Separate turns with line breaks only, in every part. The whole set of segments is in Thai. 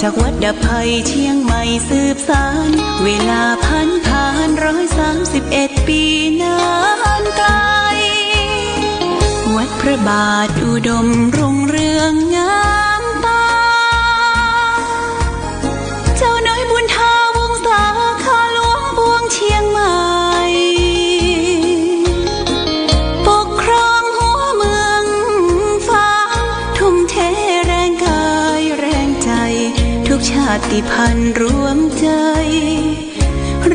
จากวัดดับภัยเชียงใหม่สืบสานเวลาผ่าน131 ปีนานไกลวัดพระบาทอุดมรุ่งเรืองงามตาเจ้าน้อยบุญทาวงศาข้าหลวงบวงเชียงใหม่ปกครองหัวเมืองฟ้าทุ่มเทแรงกายแรงใจทุกชาติพันธุ์รวมใจ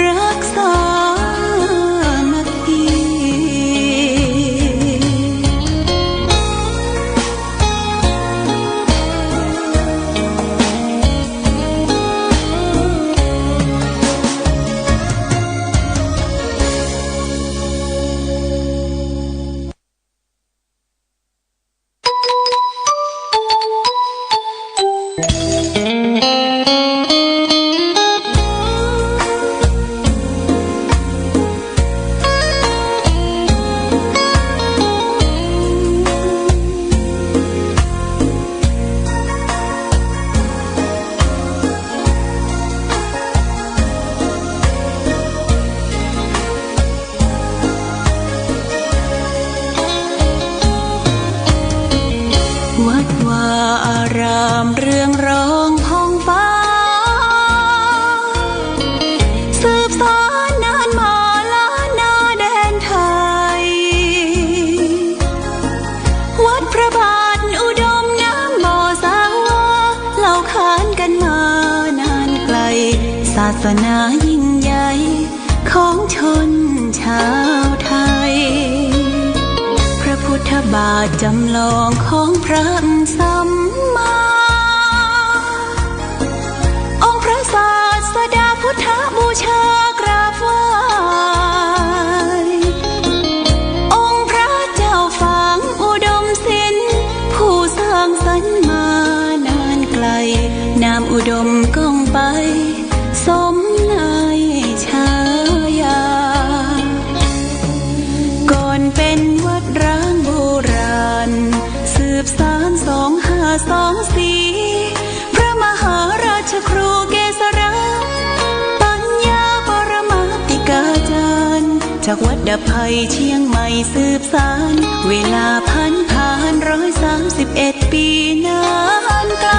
รักษามัคคีวัดวาอารามเรืองรองพ้องฟ้าสืบสานนานมาล้านนาแดนไทยวัดพระบาทอุดมน้ำบ่อสาวาเล่าขานกันมานานไกลศาสนายิ่งใหญ่ของชนชาวไทยพระพุทธบาทจำลองของพระสัมมาองค์พระศาสดาพุทธบูชากราบไหว้องค์พระเจ้าฝางอุดมศิลป์ผู้สร้างสรรค์มานานไกลนามอุดมก้องไปสมในฉายาก่อนเป็นวัดร้างโบราณสืบสาน2524พระมหาราชครูเกษราปัญญาปรมาติกาจารย์จากวัดดับภัยเชียงใหม่สืบสานเวลาผ่าน131 ปีนานไกล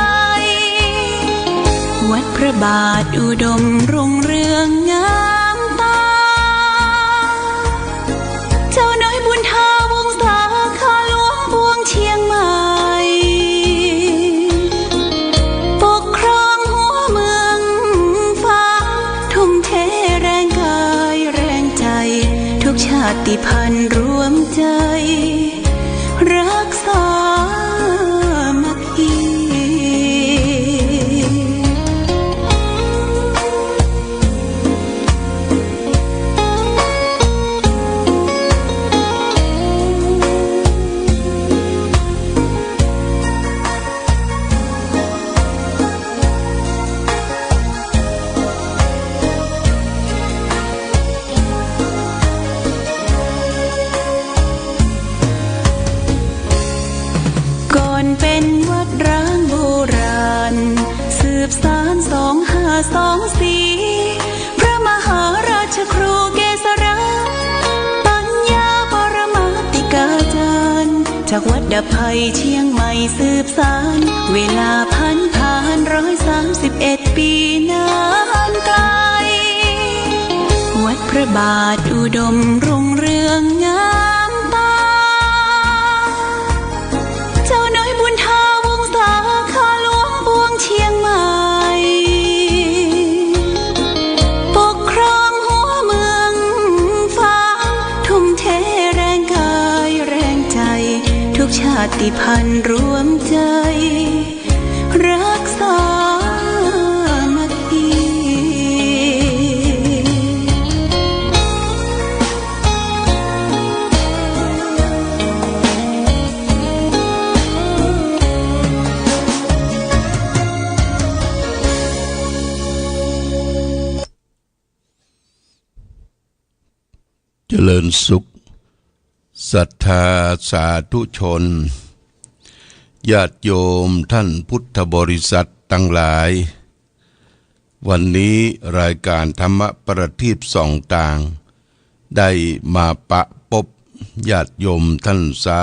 วัดพระบาทอุดมรุ่งเรืองงามตาเจ้าน้อยบุญทาวงศาข้าหลวงบวงเชียงใหม่ปกครองหัวเมืองฟ้าทุ่มเทแรงกายแรงใจทุกชาติพันธุ์รวมใจรักษามัคคีเป็นวัดร้างโบราณสืบสาน2524พระมหาราชครูเกษราปัญญาปรมาติกาจารย์จากวัดดับภัยเชียงใหม่สืบสานเวลาผ่าน131 ปีนานไกลวัดพระบาทอุดมรุ่งเรืองงามตาเจ้าน้อยบุญทาวงศาข้าหลวงบวงเชียงใหม่ปกครองหัวเมืองฟ้าทุ่มเทแรงกายแรงใจทุกชาติพันธุ์รวมใจรักษามัคคี
เจริญสุขศรัทธาสาธุชนญาติโยมท่านพุทธบริษัท ทั้งหลายวันนี้รายการธรรมประทีปส่องต่างได้มาปะปบญาติโยมท่านสา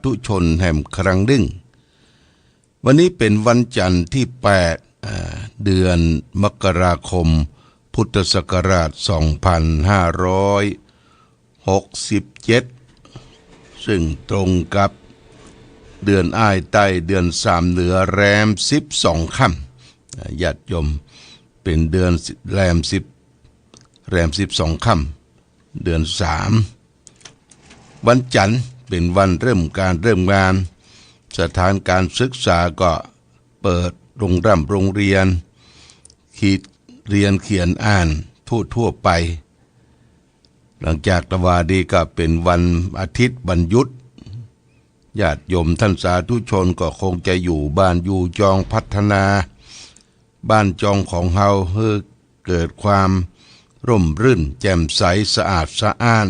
ธุชนแห่งครั้งหนึ่งวันนี้เป็นวันจันทร์ที่8เดือนมกราคมพุทธศักราช2567ซึ่งตรงกับเดือนอ้ายใต้เดือน3เหนือแรม12ค่ำญาติโยมเป็นเดือนแรม12ค่ำเดือน3วันจันทร์เป็นวันเริ่มงานสถานการศึกษาก็เปิดโรงเรียนเรียนเขียนอ่านทั่วไปหลังจากตะวาดีก็เป็นวันอาทิตย์วันหยุดญาติโยมท่านสาธุชนก็คงจะอยู่บ้านอยู่จองพัฒนาบ้านจองของเฮาเพื่อเกิดความร่มรื่นแจ่มใสสะอาดสะอ้าน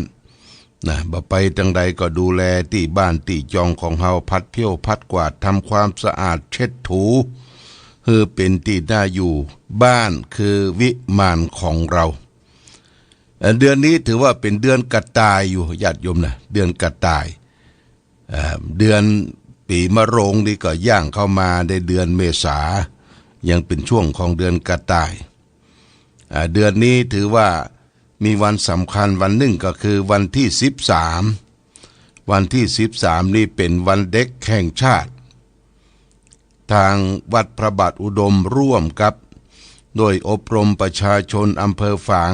นะบ่ไปจังใดก็ดูแลที่บ้านที่จองของเฮาพัดเพี้ยวพัดกวาดทำความสะอาดเช็ดถูเพื่อเป็นที่น่าอยู่บ้านคือวิมานของเราเดือนนี้ถือว่าเป็นเดือนกระต่ายอยู่ญาติโยมนะเดือนกระต่ายเดือนปีมะโรงนี่ก็ย่างเข้ามาในเดือนเมษายังเป็นช่วงของเดือนกระต่ายเดือนนี้ถือว่ามีวันสำคัญวันหนึ่งก็คือวันที่13วันที่13นี่เป็นวันเด็กแห่งชาติทางวัดพระบาทอุดมร่วมกับโดยอบรมประชาชนอำเภอฝาง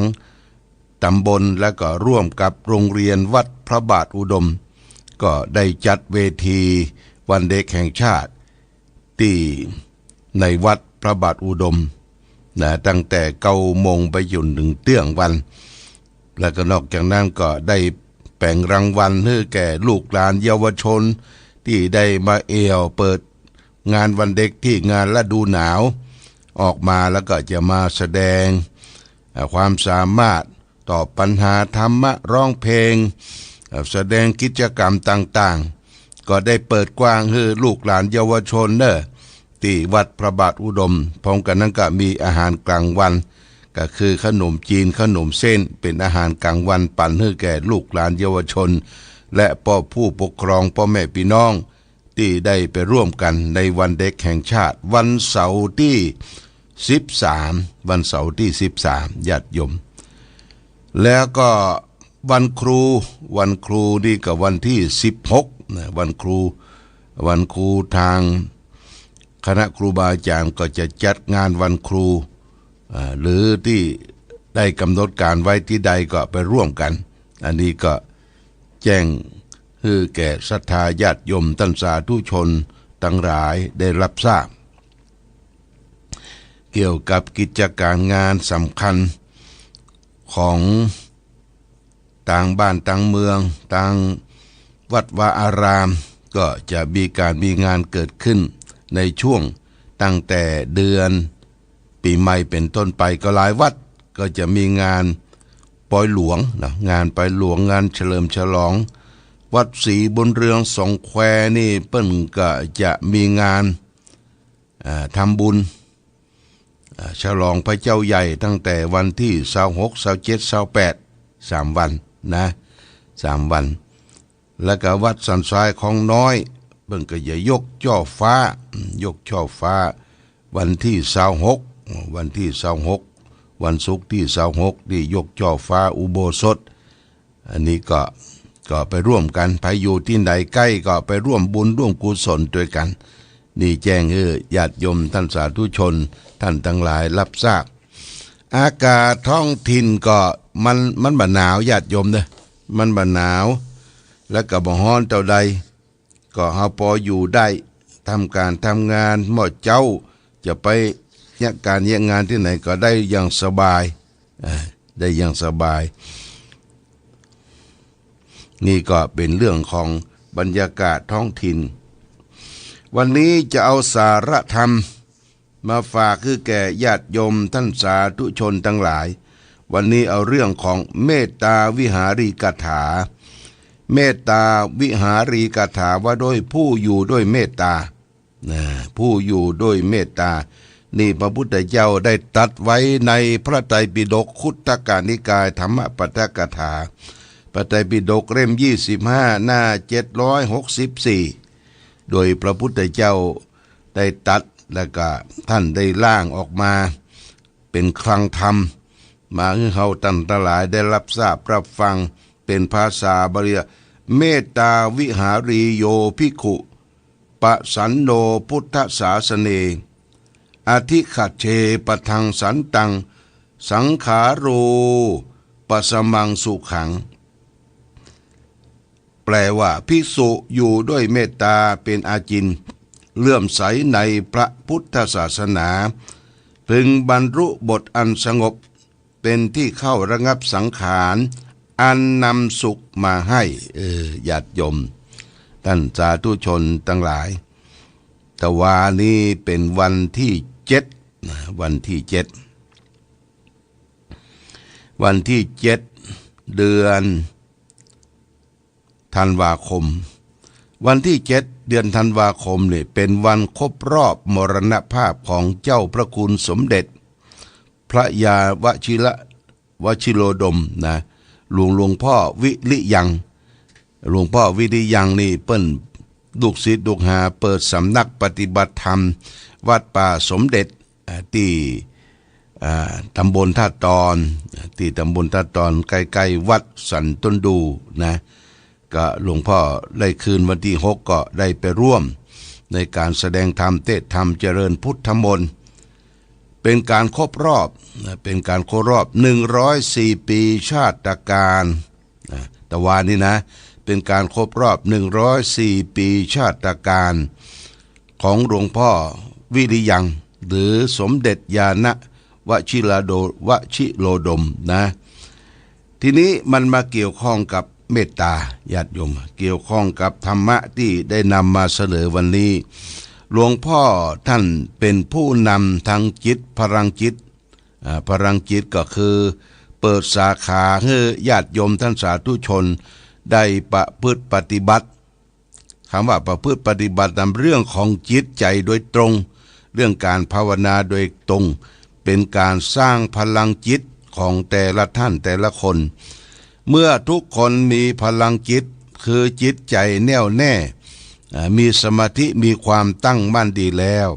ตำบลและก็ร่วมกับโรงเรียนวัดพระบาทอุดมก็ได้จัดเวทีวันเด็กแห่งชาติที่ในวัดพระบาทอุดมนะตั้งแต่9 โมงไปจนถึงเที่ยงวันและก็นอกจากนั้นก็ได้แบ่งรางวัลให้แก่ลูกหลานเยาวชนที่ได้มาเปิดงานวันเด็กที่งานฤดูหนาวออกมาแล้วก็จะมาแสดงความสามารถตอบปัญหาธรรมะร้องเพลงแสดงกิจกรรมต่างๆก็ได้เปิดกว้างให้ลูกหลานเยาวชนที่วัดพระบาทอุดมพร้อมกันนั้นก็มีอาหารกลางวันก็คือขนมจีนขนมเส้นเป็นอาหารกลางวันปั่นให้แก่ลูกหลานเยาวชนและผู้ปกครองพ่อแม่พี่น้องที่ได้ไปร่วมกันในวันเด็กแห่งชาติวันเสาร์ที่13ญาติโยมแล้วก็วันครูนี่ก็วันที่16นะวันครูทางคณะครูบาอาจารย์ก็จะจัดงานวันครูหรือที่ได้กำหนดการไว้ที่ใดก็ไปร่วมกันอันนี้ก็แจ้งให้แก่ศรัทธาญาติโยมท่านสาธุชนทั้งหลายได้รับทราบเกี่ยวกับกิจการงานสำคัญของต่างบ้านต่างเมืองต่างวัดวาอารามก็จะมีงานเกิดขึ้นในช่วงตั้งแต่เดือนปีใหม่เป็นต้นไปก็หลายวัดก็จะมีงานปอยหลวงนะงานปอยหลวงงานเฉลิมฉลองวัดศรีบุญเรืองสองแควนี่เปิ้นก็จะมีงานทำบุญฉลองพระเจ้าใหญ่ตั้งแต่วันที่26 27 28 3 วันนะ3 วันแล้วก็วัดสันทรายของน้อยเบิ่งก็จะยกช่อฟ้าวันที่26วันศุกร์ที่26ที่ยกช่อฟ้าอุโบสถอันนี้ก็ไปร่วมกันไปอยู่ที่ไหนใกล้ก็ไปร่วมบุญร่วมกุศลด้วยกันนี่แจ้งญาติโยมท่านสาธุชนท่านทั้งหลายรับทราบอากาศท้องถิ่นก็มันบ่หนาวญาติโยมเด้อมันบ่หนาวแล้วก็บ่ร้อนเท่าใดก็เฮาพออยู่ได้ทำการทำงานหมดเจ้าจะไปงานที่ไหนก็ได้อย่างสบายนี่ก็เป็นเรื่องของบรรยากาศท้องถิ่นวันนี้จะเอาสาระธรรมมาฝากคือแก่ญาติโยมท่านสาธุชนทั้งหลายวันนี้เอาเรื่องของเมตตาวิหารีกถาเมตตาวิหารีกถาว่าโดยผู้อยู่ด้วยเมตตาผู้อยู่ด้วยเมตตา นี่พระพุทธเจ้าได้ตรัสไว้ในพระไตรปิฎกคุตตกนิกายธรรมปฐกถาพระไตรปิฎกเล่ม25หน้า764โดยพระพุทธเจ้าได้ตรัสแล้วก็ท่านได้ร่างออกมาเป็นคลังธรรมมาให้เขาท่านทั้งหลายได้รับทราบรับฟังเป็นภาษาบาลีเมตตาวิหารีโยภิกขุปะสันโนพุทธศาสเนอธิขัดเชปทังสันตังสังขาโรปสมังสุขังแปลว่าภิกษุอยู่ด้วยเมตตาเป็นอาจินเลื่อมใสในพระพุทธศาสนาพึงบรรลุบทอันสงบเป็นที่เข้าระงับสังขารอันนำสุขมาให้ญาติโยมท่านสาธุชนทั้งหลายแต่วานี้เป็นวันที่7วันที่7เดือนธันวาคมวันที่7เดือนธันวาคมนี่เป็นวันครบรอบมรณภาพของเจ้าพระคุณสมเด็จพระยาวชิโรดมนะหลวงพ่อวิริยังหลวงพ่อวิริยังนี่เปิ้นลูกศิษย์ลูกหาเปิดสำนักปฏิบัติธรรมวัดป่าสมเด็จที่ตำบลท่าตอนใกล้ๆวัดสันต้นดูนะก็หลวงพ่อได้คืนวันที่6ก็ได้ไปร่วมในการแสดงธรรมเทศน์ธรรมเจริญพุทธมนต์เป็นการครบรอบ104ปีชาติการตะวันนี้นะเป็นการครบรอบ104ปีชาติการของหลวงพ่อวิริยังหรือสมเด็จญาณวชิโรดมนะทีนี้มันมาเกี่ยวข้องกับเมตตาญาติโยมเกี่ยวข้องกับธรรมะที่ได้นำมาเสนอวันนี้หลวงพ่อท่านเป็นผู้นำทางจิตพลังจิตก็คือเปิดสาขาให้ญาติโยมท่านสาธุชนได้ประพฤติปฏิบัติคำว่าประพฤติปฏิบัตินำเรื่องของจิตใจโดยตรงเรื่องการภาวนาโดยตรงเป็นการสร้างพลังจิตของแต่ละท่านแต่ละคนเมื่อทุกคนมีพลังจิตคือจิตใจแน่วแน่มีสมาธิมีความตั้งมั่นดีแล้ว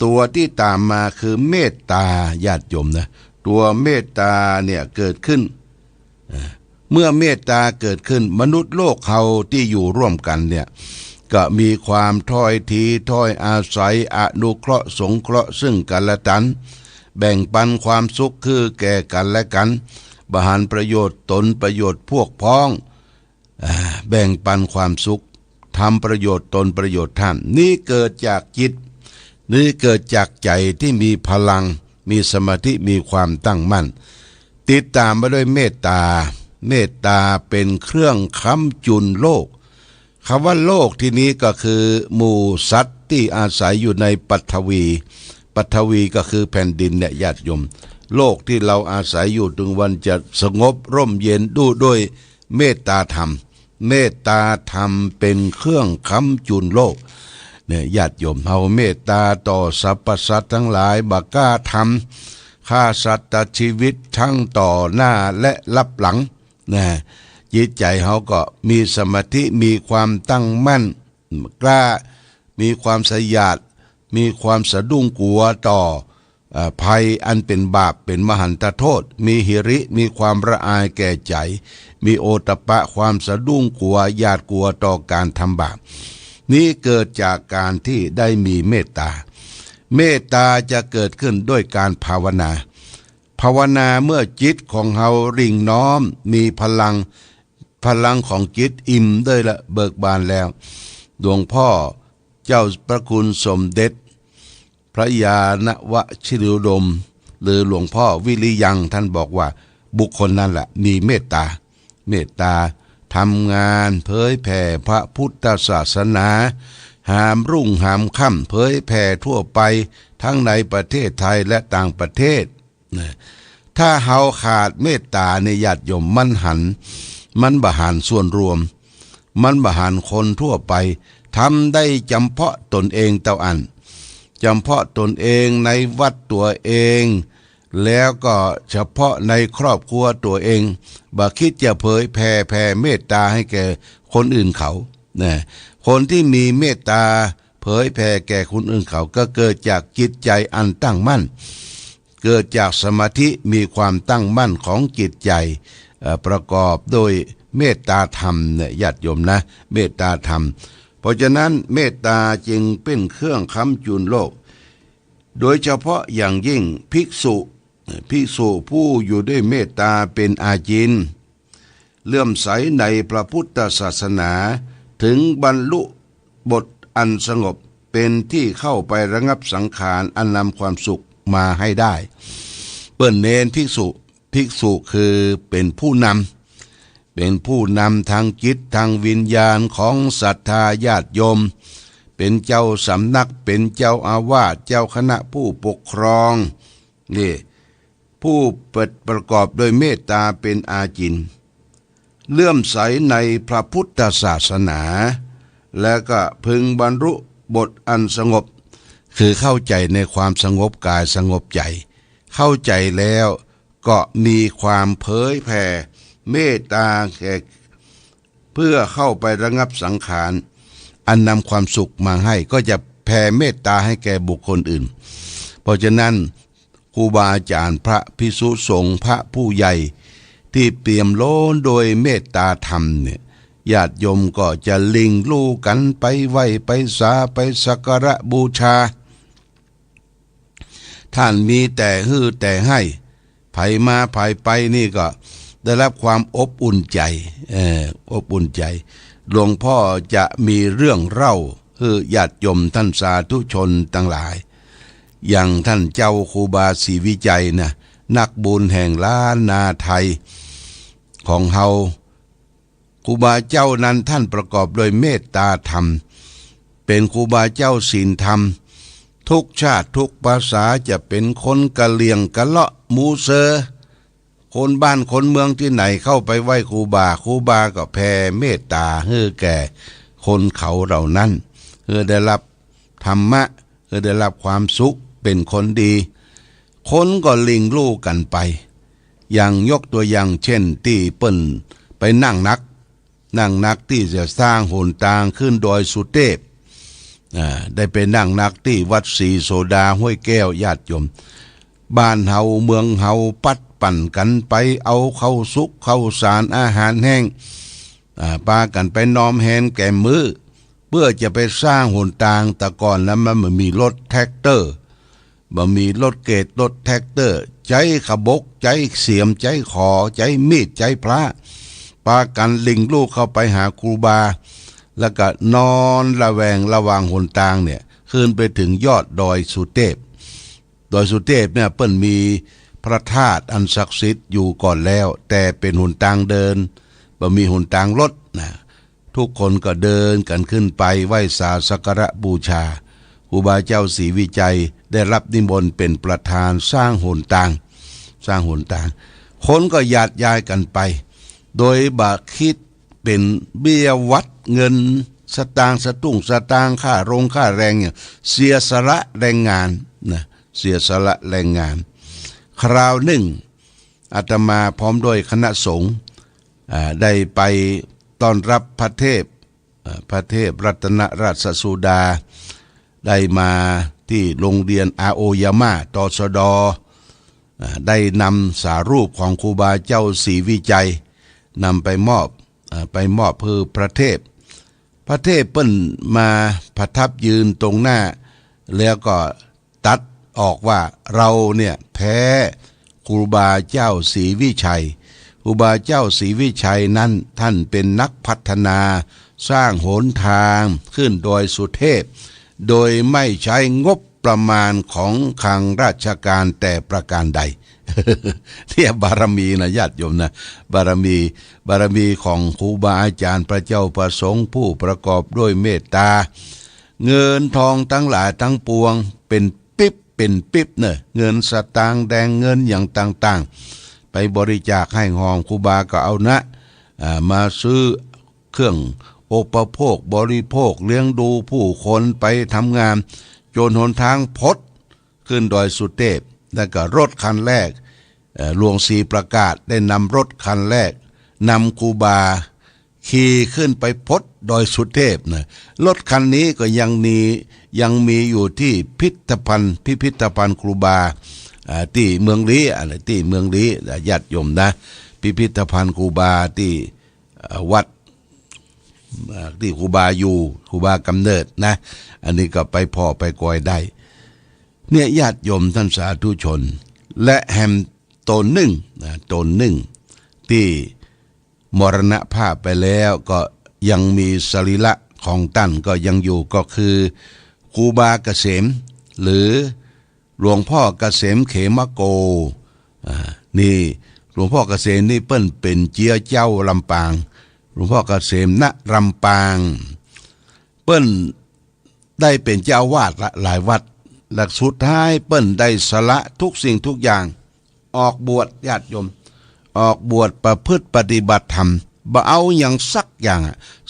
ตัวที่ตามมาคือเมตตาญาติโยมนะตัวเมตตาเนี่ยเกิดขึ้นเมื่อเมตตาเกิดขึ้นมนุษย์โลกเขาที่อยู่ร่วมกันเนี่ยก็มีความถ้อยทีถ้อยอาศัยอนุเคราะห์สงเคราะห์ซึ่งกันและกันแบ่งปันความสุขคือแก่กันและกันบริหารประโยชน์ตนประโยชน์พวกพ้องแบ่งปันความสุขทำประโยชน์ตนประโยชน์ท่านนี่เกิดจากจิตนี่เกิดจากใจที่มีพลังมีสมาธิมีความตั้งมั่นติดตามมาด้วยเมตตาเป็นเครื่องค้ำจุนโลกคำว่าโลกที่นี้ก็คือหมู่สัตว์ที่อาศัยอยู่ในปฐวีก็คือแผ่นดินเนี่ยญาติโยมโลกที่เราอาศัยอยู่ถึงวันจะสงบร่มเย็นด้วยเมตตาธรรมเป็นเครื่องค้ำจุนโลกเนี่ยญาติโยมเฮาเมตตาต่อสรรพสัตว์ทั้งหลายบักกล้าทำฆ่าสัตว์ตัดชีวิตทั้งต่อหน้าและรับหลังนะจิตใจเฮาก็มีสมาธิมีความตั้งมั่นกล้ามีความสยาดมีความสะดุ้งกลัวต่อภัยอันเป็นบาปเป็นมหันตโทษมีหิริมีความละอายแก่ใจมีโอตปะความสะดุ้งกลัวหยาดกลัวต่อการทำบาปนี้เกิดจากการที่ได้มีเมตตาจะเกิดขึ้นด้วยการภาวนาเมื่อจิตของเฮาริ่งน้อมมีพลังของจิตอิ่มด้วยละเบิกบานแล้วหลวงพ่อเจ้าพระคุณสมเด็จพระยาณวชิโรดมหรือหลวงพ่อวิริยังท่านบอกว่าบุคคลนั้นแหละมีเมตตาทำงานเผยแผ่พระพุทธศาสนาหามรุ่งหามค่ำเผยแผ่ทั่วไปทั้งในประเทศไทยและต่างประเทศถ้าเฮาขาดเมตตาในญาติโยมมันบหารส่วนรวมมันบหารคนทั่วไปทำได้จำเพาะตนเองเท่าอัน จำเพาะตนเองในวัดตัวเองแล้วก็เฉพาะในครอบครัวตัวเองบ่คิดจะเผยแผ่เมตตาให้แก่คนอื่นเขานะคนที่มีเมตตาเผยแผ่แก่คนอื่นเขาก็เกิดจากจิตใจอันตั้งมั่นเกิดจากสมาธิมีความตั้งมั่นของจิตใจประกอบโดยเมตตาธรรมเนี่ยญาติโยมนะเมตตาธรรมเพราะฉะนั้นเมตตาจึงเป็นเครื่องค้ำจุนโลกโดยเฉพาะอย่างยิ่งภิกษุผู้อยู่ด้วยเมตตาเป็นอาจินเลื่อมใสในพระพุทธศาสนาถึงบรรลุบทอันสงบเป็นที่เข้าไประงับสังขารอันนำความสุขมาให้ได้เปิ้นเนนภิกษุคือเป็นผู้นำทางจิตทางวิญญาณของศรัทธาญาติโยมเป็นเจ้าสำนักเป็นเจ้าอาวาสเจ้าคณะผู้ปกครองนี่ผู้ประกอบโดยเมตตาเป็นอาจินเลื่อมใสในพระพุทธศาสนาและก็พึงบรรลุบทอันสงบคือเข้าใจในความสงบกายสงบใจเข้าใจแล้วก็มีความเผยแผ่เมตตาแก่เพื่อเข้าไประงับสังขารอันนำความสุขมาให้ก็จะแผ่เมตตาให้แก่บุคคลอื่นเพราะฉะนั้นครูบาอาจารย์พระภิกษุสงฆ์พระผู้ใหญ่ที่เปี่ยมล้นโดยเมตตาธรรมเนี่ยญาติโยมก็จะลิงลู่กันไปไหว้ไปสาไปสักการะบูชาท่านมีแต่ฮือแต่ให้ไผมาไผไปนี่ก็ได้รับความอบอุ่นใจอบอุ่นใจหลวงพ่อจะมีเรื่องเล่าให้ญาติโยมท่านสาธุชนทั้งหลายอย่างท่านเจ้าครูบาศรีวิจัยนะนักบุญแห่งล้านนาไทยของเฮาครูบาเจ้านั้นท่านประกอบโดยเมตตาธรรมเป็นครูบาเจ้าศีลธรรมทุกชาติทุกภาษาจะเป็นคนกะเหลี่ยงกะเลาะมูเซอคนบ้านคนเมืองที่ไหนเข้าไปไหว้ครูบาก็แผ่เมตตาให้แก่คนเขาเหล่านั้นเพื่อได้รับธรรมะเพื่อได้รับความสุขเป็นคนดีคนก็ลิงลู่กันไปอย่างยกตัวอย่างเช่นที่เปิ้นไปนั่งนักที่จะสร้างหนทางขึ้นดอยสุเทพได้ไปนั่งนักที่วัดศรีโสดาห้วยแก้วญาติโยมบ้านเฮาเมืองเฮาปัดปั่นกันไปเอาข้าวสุกข้าวสารอาหารแห้งปากันไปน้อมแหนแก่มือเพื่อจะไปสร้างหนทางแต่ก่อนแล้วมันมีรถแท็กเตอร์มีรถเกตรถแท็กเตอร์ใจขบกใจเสียมใจขอใจมีดใจพระปากันลิงลูกเข้าไปหาครูบาแล้วก็นอนระแวงระวังหนทางเนี่ยขึ้นไปถึงยอดดอยสุเทพเนี่ยเปิ้นมีพระธาตุอันศักดิ์สิทธิ์อยู่ก่อนแล้วแต่เป็นหนทางเดินบ่มีหนทางรถนะทุกคนก็เดินกันขึ้นไปไหว้สาสักการะบูชาครูบาเจ้าศรีวิจัยได้รับนิมนต์เป็นประธานสร้างหนทางคนก็ญาติย้ายกันไปโดยบ่คิดเป็นเบี้ยวัดเงินสตางค์สตุ้งสตางค์ค่าแรงเนี่ยเสียสละแรงงานนะเสียสละแรงงานคราวหนึ่งอาตมาพร้อมด้วยคณะสงฆ์ได้ไปต้อนรับพระเทพรัตนราชสุดาได้มาที่โรงเรียนอาโอยาม่าตสดได้นำสารูปของครูบาเจ้าศรีวิจัยนำไปมอบเพื่อพระเทพเปิ้นมาประทับยืนตรงหน้าแล้วก็ตัดออกว่าเราเนี่ยแพ้ครูบาเจ้าศรีวิชัยครูบาเจ้าศรีวิชัยนั้นท่านเป็นนักพัฒนาสร้างหนทางขึ้นดอยสุเทพโดยไม่ใช้งบประมาณของคลังราชการแต่ประการใด เนี่ยบารมีนะญาติโยมนะบารมีของครูบาอาจารย์พระเจ้าประสงค์ผู้ประกอบด้วยเมตตาเงินทองทั้งหลายทั้งปวงเป็นปิ๊บเนี่ยเงินสตางค์แดงเงินอย่างต่างๆไปบริจาคให้หอมครูบาก็เอานะมาซื้อเครื่องอุปโภคบริโภคเลี้ยงดูผู้คนไปทำงานจ จนหนทางพดขึ้นดอยสุเทพแล้วก็รถคันแรกหลวงศรีประกาศได้นำรถคันแรกนำครูบาขี่ขึ้นไปพดดอยสุเทพนะรถคันนี้ก็ยังมีอยู่ที่พิพิธภัณฑ์ครูบาที่เมืองลี้ที่เมืองลี้ญาติโยมนะพิพิธภัณฑ์ครูบาที่วัดที่ครูบาอยู่ครูบากำเนิดนะอันนี้ก็ไปพ่อไปกอยได้เนี่ยญาติโยมท่านสาธุชนและแฮมตนหนึ่งที่มรณภาพไปแล้วก็ยังมีสรีระของท่านก็ยังอยู่ก็คือครูบาเกษมหรือหลวงพ่อเกษมเขมโกนี่หลวงพ่อเกษมนี่เปิ้นเป็นเจียเจ้าลำปางหลวงพ่อเกษมณลำปางเปิ้นได้เป็นเจ้าวาดหลายวัดและสุดท้ายเปิ้นได้สละทุกสิ่งทุกอย่างออกบวชญาติโยมออกบวชประพฤติปฏิบัติธรรมบ่เอาอย่างสักอย่าง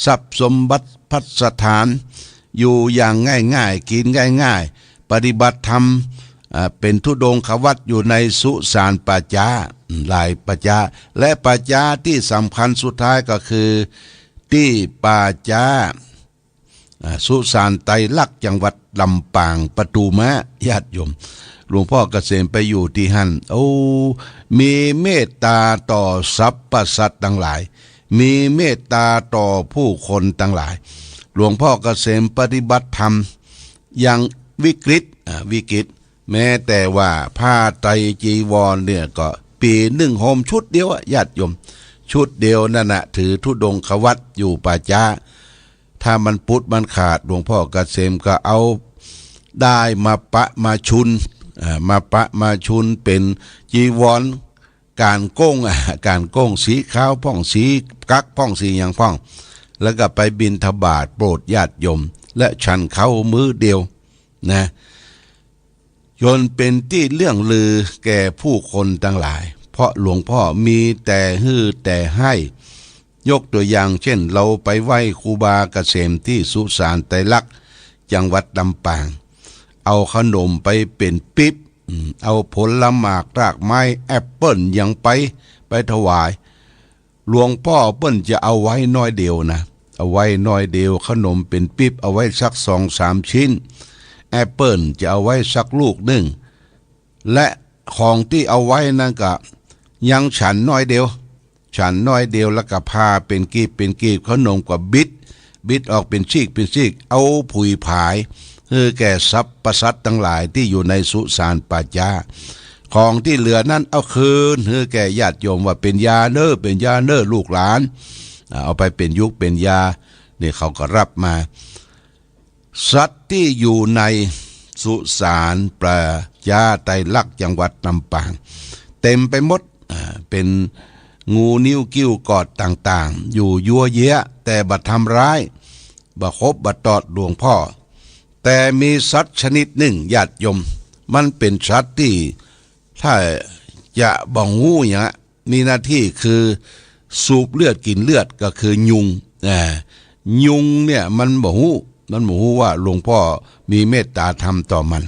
ทรัพย์สมบัติพัสถานอยู่อย่างง่ายๆกินง่ายๆปฏิบัติธรรมเป็นธุดงควัตอยู่ในสุสานปัจจาหลายปัจจาและปัจจาที่สำคัญสุดท้ายก็คือที่ปัจจาสุสานไตรลักษณ์จังหวัดลำปางประตูม้าญาติโยมหลวงพ่อเกษมไปอยู่ที่หั่นมีเมตตาต่อสรรพสัตว์ทั้งหลายมีเมตตาต่อผู้คนทั้งหลายหลวงพ่อเกษมปฏิบัติธรรมอย่างวิกฤตแม้แต่ว่าผ้าไตรจีวรเนี่ยก็ปีหนึ่งห่มชุดเดียวญาติโยมชุดเดียวนั่นน่ะถือธุดงควัตอยู่ป่าช้าถ้ามันปุดมันขาดหลวงพ่อเกษมก็เอาได้มาปะมาชุนเป็นจีวรการโก้งสีขาวพ่องสีกักพ่องสีอย่างพ่องแล้วก็ไปบิณฑบาตโปรดญาติโยมและฉันเข้ามื้อเดียวนะจนเป็นที่เรื่องลือแก่ผู้คนทั้งหลายเพราะหลวงพ่อมีแต่ฮือแต่ให้ยกตัวอย่างเช่นเราไปไหว้ครูบาเกษมที่สุสานไตรลักษณ์จังหวัดลำปางเอาขนมไปเป็นปิ๊บเอาผลหมากรากไม้แอปเปิ้ลยังไปถวายหลวงพ่อเปิ้ลจะเอาไว้น้อยเดียวนะเอาไว้น้อยเดียวขนมเป็นปิ๊บเอาไว้สัก2-3 ชิ้นแอปเปิ้ลจะเอาไว้สักลูกหนึ่งและของที่เอาไว้นั่นก็ยังฉันน้อยเดียวแล้วก็พาเป็นกีบขนมกับบิดออกเป็นซีกเอาผุยผายแก่สรรพสัตว์ทั้งหลายที่อยู่ในสุสานปัจจาของที่เหลือนั้นเอาคืนแก่ญาติโยมว่าเป็นยาเนอลูกหลานเอาไปเป็นยุคเป็นยานี่เขาก็รับมาสัตว์ที่อยู่ในสุสานปัจจาไตรลักษณ์จังหวัดลำปางเต็มไปหมดเป็นงูนิ้วกิ้วกอดต่างๆอยู่ยั่วเยะแต่บัดทำร้ายบัดคบบัดตอดหลวงพ่อแต่มีสัตว์ชนิดหนึ่งญาติโยมมันเป็นสัตว์ที่ถ้าจะบ่งหูอย่างมีหน้าที่คือสูบเลือดกินเลือดก็คือยุงเนี่ยมันบ่หูว่าหลวงพ่อมีเมตตาธรรมต่อมัน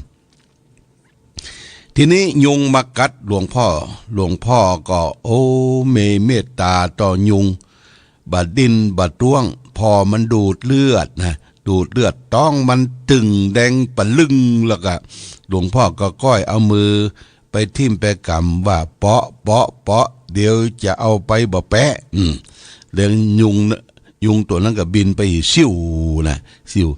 ทีนี้ยุงมากัดหลวงพ่อก็มีเมตตาต่อยุงบัดดินบัดต้วงพอมันดูดเลือดต้องมันตึงแดงปะลึงแล้วก็หลวงพ่อก็ก้อยเอามือไปทิ่มไปกำว่าเปาะเดี๋ยวจะเอาไปบ่แปะเรื่องยุงตัวนั้นก็บินไปซิ่ว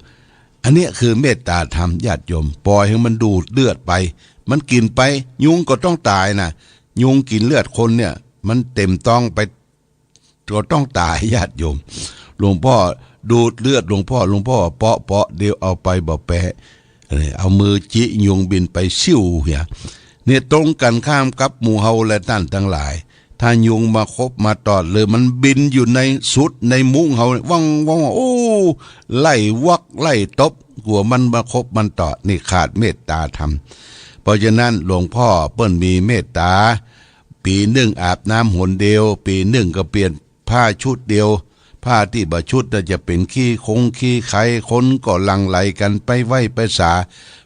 อันนี้คือเมตตาธรรมญาติโยมปล่อยให้มันดูดเลือดไปมันกินไปยุงก็ต้องตายนะยุงกินเลือดคนเนี่ยมันเต็มต้องไปก็ต้องตายญาติโยมหลวงพ่อดูดเลือดหลวงพ่อเปาะเดี๋ยวเอาไปบ่แปะเอามือจิยุงบินไปซิ่วเนี่ยตรงกันข้ามกับหมู่เฮาและท่านทั้งหลายถ้ายุงมาคบมาตอดเลยมันบินอยู่ในสุดในมุ้งเฮาวังไล่วักไล่ตบกลัวมันมาคบมันตอดนี่ขาดเมตตาธรรมเพราะฉะนั้นหลวงพ่อเปิ้นมีเมตตาปีหนึ่งอาบน้ำหนเดียวปีหนึ่งก็เปลี่ยนผ้าชุดเดียวผ้าที่บะชุดจะเป็นขี้ไขคนก็ลังไหลกันไปไหว้ไปสา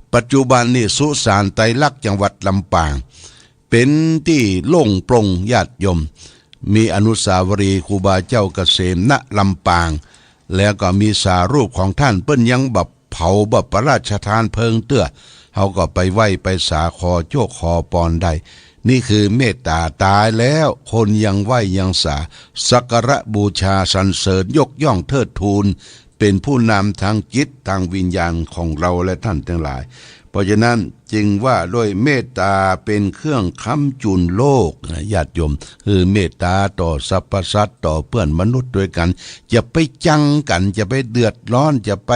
ไป ปัจจุบันนี่สุสานไตรลักษณ์จังหวัดลำปางเป็นที่โล่งโปร่งญาติโยมมีอนุสาวรีย์ครูบาเจ้าเกษมณลำปางแล้วก็มีสารูปของท่านเปิ้นยังบับเผาบับพระราชทานเพลิงเตื้อเขาก็ไปไหว้ไปสาคอโจกคอปอนได้นี่คือเมตตาตายแล้วคนยังไหว้ยังสาสักการะบูชาสรรเสริญยกย่องเทิดทูนเป็นผู้นำทางจิตทางวิญญาณของเราและท่านทั้งหลายเพราะฉะนั้นจึงว่าด้วยเมตตาเป็นเครื่องค้ำจุนโลกญาติโยมคือเมตตาต่อสรรพสัตว์ต่อเพื่อนมนุษย์ด้วยกันจะไปจังกันจะไปเดือดร้อนจะไป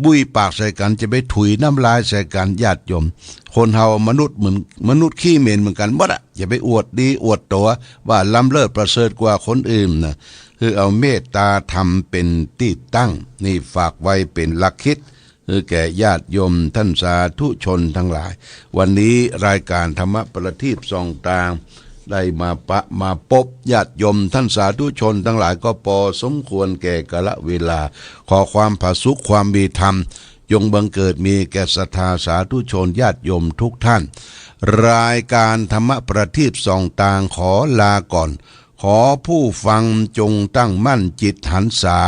บุยปากใส่กันจะไปถุยน้ำลายใส่กันญาติโยมคนเฮามนุษย์เหมือนมนุษย์ขี้เหม็นเหมือนกันหมดอ่ะอย่าไปอวดดีอวดตัวว่าล้ำเลิศประเสริฐกว่าคนอื่นนะคือเอาเมตตาธรรมเป็นที่ตั้งนี่ฝากไว้เป็นหลักคิดคือแก่ญาติโยมท่านสาธุชนทั้งหลายวันนี้รายการธรรมประทีปส่องตางได้มาพบญาติโยมท่านสาธุชนทั้งหลายก็พอสมควรแก่กาลเวลาขอความผาสุขความมีธรรมจงบังเกิดมีแก่ศรัทธาสาธุชนญาติโยมทุกท่านรายการธรรมประทีปส่องตางขอลาก่อนขอผู้ฟังจงตั้งมั่นจิตหันษา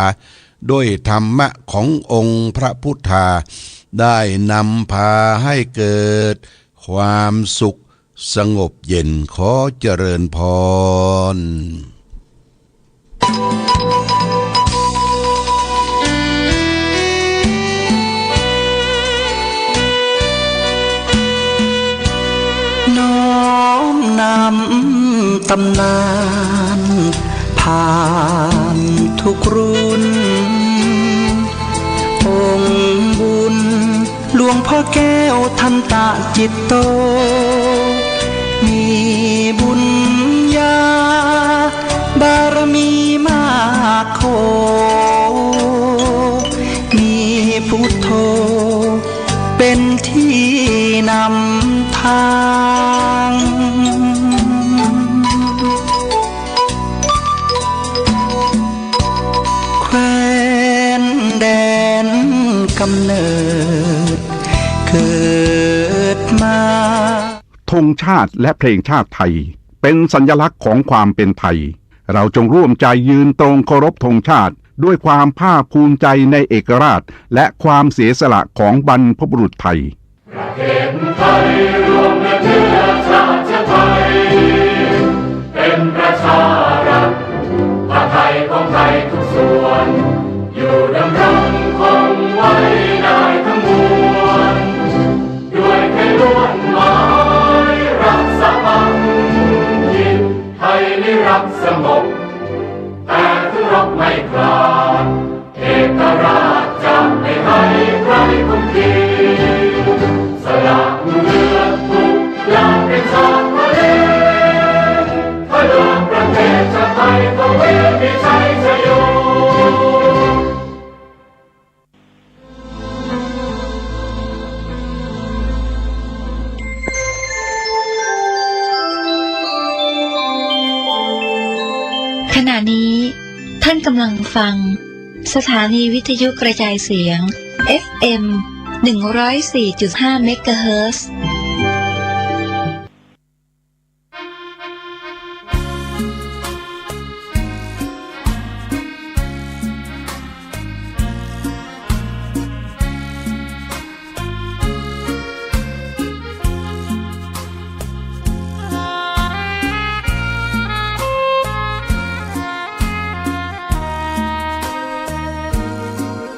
ด้วยธรรมะขององค์พระพุทธาได้นำพาให้เกิดความสุขสงบเย็นขอเจริญพร
น้อมนำตำนานผ่านทุกรุ่นองค์บุญหลวงพ่อแก้วทันตะจิตโตมีบุญญาบารมีมากโขมีพุทโธเป็นที่นำทางแคว้นแดนกำเนิดเกิดมา
ธงชาติและเพลงชาติไทยเป็นสัญลักษณ์ของความเป็นไทยเราจงร่วมใจยืนตรงเคารพธงชาติด้วยความภาคภูมิใจในเอกราชและความเสียสละของบรรพบุรุษไทย
ประเทศไทยรวมเชื้อชาติไทยเป็นประชารัฐผ้าไทยของไทยทุกส่วนอยู่ดำรงคงไว้ได้ทั้งมวลด้วยแค่ล้วนหมายรักษาพันยินไทยนิรักสงบแต่ถึงรบไม่กล้าเอกราชจะไม่ให้ใครคุมขีสละเลือดทุกอย่างเป็นชาติทะเลพระดวงประเทศชาติไทยก็เวทีชัยชโย
ขณะนี้ท่านกำลังฟังสถานีวิทยุกระจายเสียง FM 104.5 เมกะเฮิรตซ์